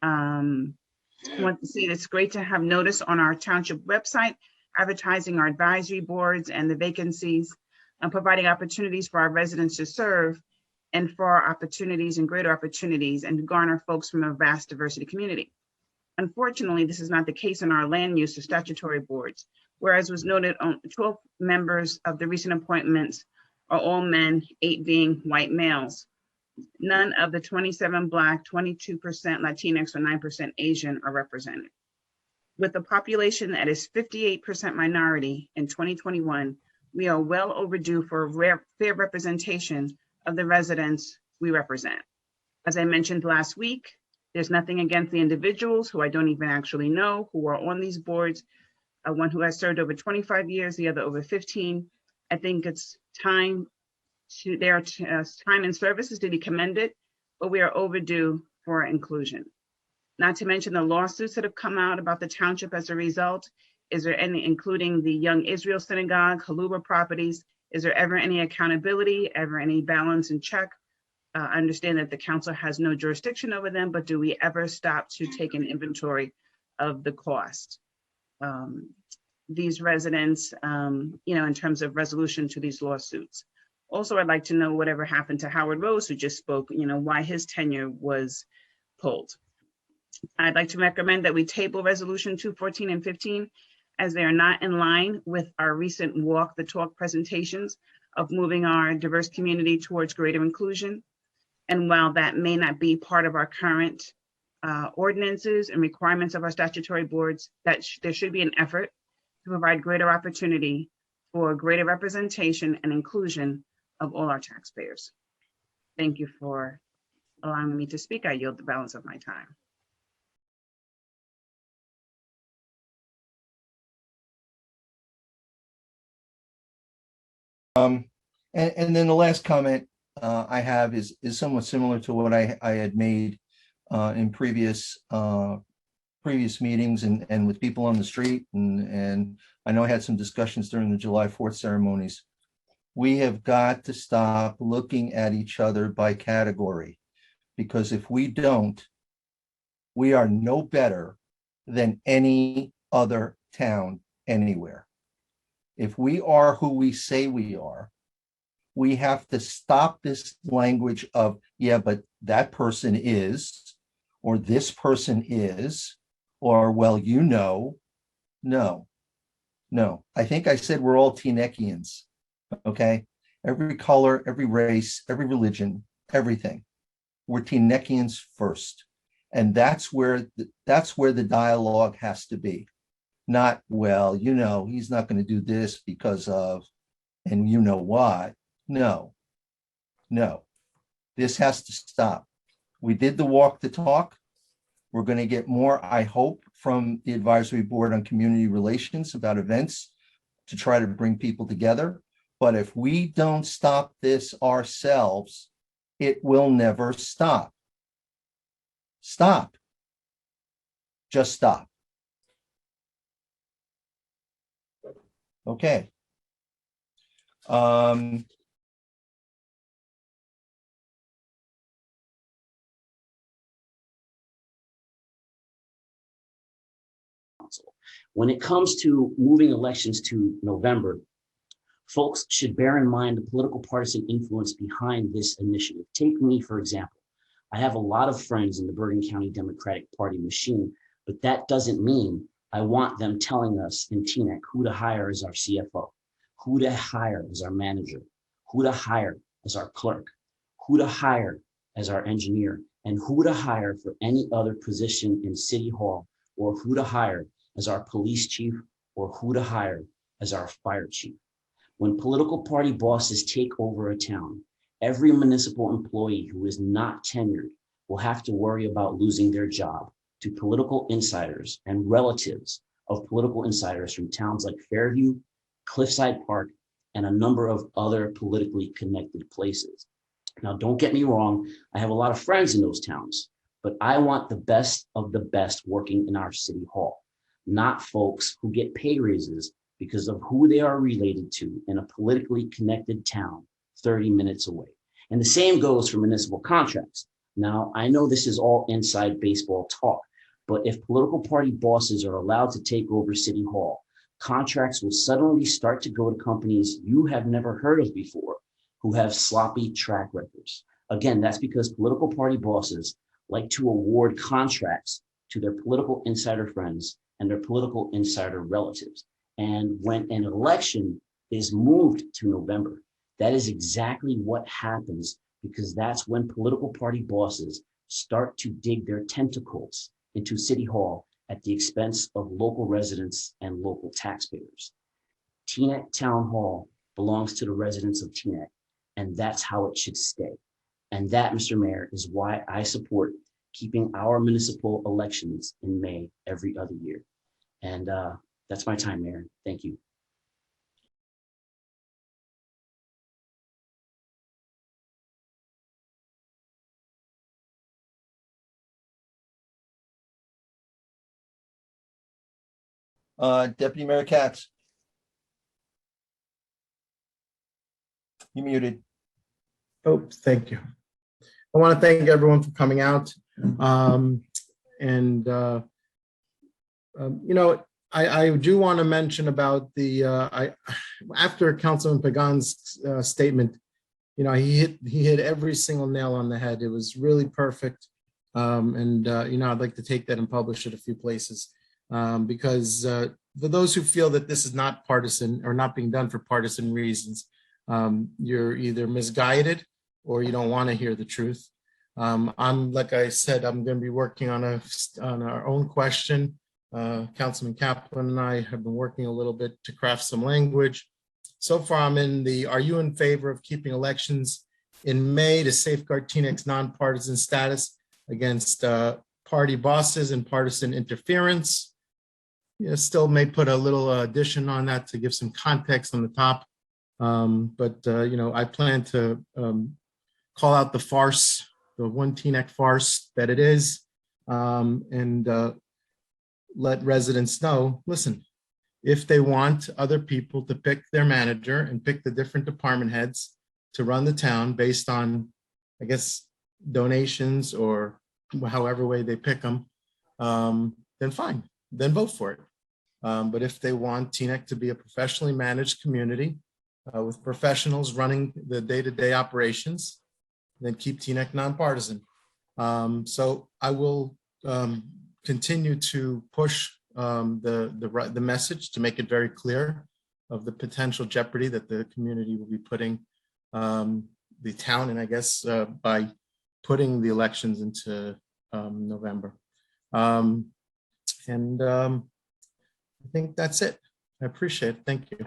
I want to say it's great to have notice on our township website, advertising our advisory boards and the vacancies, and providing opportunities for our residents to serve, and for our opportunities and greater opportunities, and to garner folks from a vast diversity community. Unfortunately, this is not the case in our land use or statutory boards, whereas was noted on 12 members of the recent appointments are all men, 8 being white males. None of the 27 Black, 22% Latinx, or 9% Asian are represented. With a population that is 58% minority in 2021, we are well overdue for a fair representation of the residents we represent. As I mentioned last week, there's nothing against the individuals who I don't even actually know who are on these boards. One who has served over 25 years, the other over 15. I think it's time to their time and services to be commended, but we are overdue for inclusion. Not to mention the lawsuits that have come out about the township as a result. Is there any, including the Young Israel Synagogue, Haluba properties? Is there ever any accountability, ever any balance and check? I understand that the council has no jurisdiction over them, but do we ever stop to take an inventory of the cost? These residents, in terms of resolution to these lawsuits. Also, I'd like to know whatever happened to Howard Rose, who just spoke, why his tenure was pulled. I'd like to recommend that we table resolution 214 and 15, as they are not in line with our recent walk the talk presentations of moving our diverse community towards greater inclusion. And while that may not be part of our current ordinances and requirements of our statutory boards, that there should be an effort to provide greater opportunity for greater representation and inclusion of all our taxpayers. Thank you for allowing me to speak. I yield the balance of my time. And then the last comment I have is somewhat similar to what I had made in previous meetings and with people on the street, and I know I had some discussions during the July 4th ceremonies. We have got to stop looking at each other by category, because if we don't, we are no better than any other town anywhere. If we are who we say we are, we have to stop this language of, yeah, but that person is, or this person is, or, well, no. I think I said we're all Teaneckians, okay? Every color, every race, every religion, everything. We're Teaneckians first. And that's where the dialogue has to be. Not, well, he's not going to do this because of, and you know what? No. This has to stop. We did the walk the talk. We're going to get more, I hope, from the advisory board on community relations about events to try to bring people together. But if we don't stop this ourselves, it will never stop. Stop. Just stop. Okay. When it comes to moving elections to November, folks should bear in mind the political partisan influence behind this initiative. Take me, for example. I have a lot of friends in the Bergen County Democratic Party machine, but that doesn't mean I want them telling us in Teaneck who to hire as our CFO, who to hire as our manager, who to hire as our clerk, who to hire as our engineer, and who to hire for any other position in City Hall, or who to hire as our police chief, or who to hire as our fire chief. When political party bosses take over a town, every municipal employee who is not tenured will have to worry about losing their job to political insiders and relatives of political insiders from towns like Fairview, Cliffside Park, and a number of other politically connected places. Now, don't get me wrong, I have a lot of friends in those towns, but I want the best of the best working in our city hall, not folks who get pay raises because of who they are related to in a politically connected town 30 minutes away. And the same goes for municipal contracts. Now, I know this is all inside baseball talk, but if political party bosses are allowed to take over City Hall, contracts will suddenly start to go to companies you have never heard of before, who have sloppy track records. Again, that's because political party bosses like to award contracts to their political insider friends and their political insider relatives. And when an election is moved to November, that is exactly what happens, because that's when political party bosses start to dig their tentacles into City Hall at the expense of local residents and local taxpayers. Teaneck Town Hall belongs to the residents of Teaneck, and that's how it should stay. And that, Mr. Mayor, is why I support keeping our municipal elections in May every other year. And that's my time, Mayor. Thank you. Deputy Mayor Katz. You muted. Oh, thank you. I want to thank everyone for coming out. I do want to mention about the, after Councilman Pagan's statement, he hit every single nail on the head. It was really perfect. I'd like to take that and publish it a few places because for those who feel that this is not partisan or not being done for partisan reasons, you're either misguided or you don't want to hear the truth. Like I said, I'm going to be working on our own question. Councilman Kaplan and I have been working a little bit to craft some language. So far, I'm in the, are you in favor of keeping elections in May to safeguard Teaneck's nonpartisan status against party bosses and partisan interference? Still may put a little addition on that to give some context on the top. I plan to call out the farce, the one Teaneck farce that it is, and let residents know, listen, if they want other people to pick their manager and pick the different department heads to run the town based on, I guess, donations or however way they pick them, then fine, then vote for it. But if they want Teaneck to be a professionally managed community with professionals running the day-to-day operations, then keep Teaneck nonpartisan. So I will continue to push the message to make it very clear of the potential jeopardy that the community will be putting the town in, I guess, by putting the elections into November. I think that's it. I appreciate it. Thank you.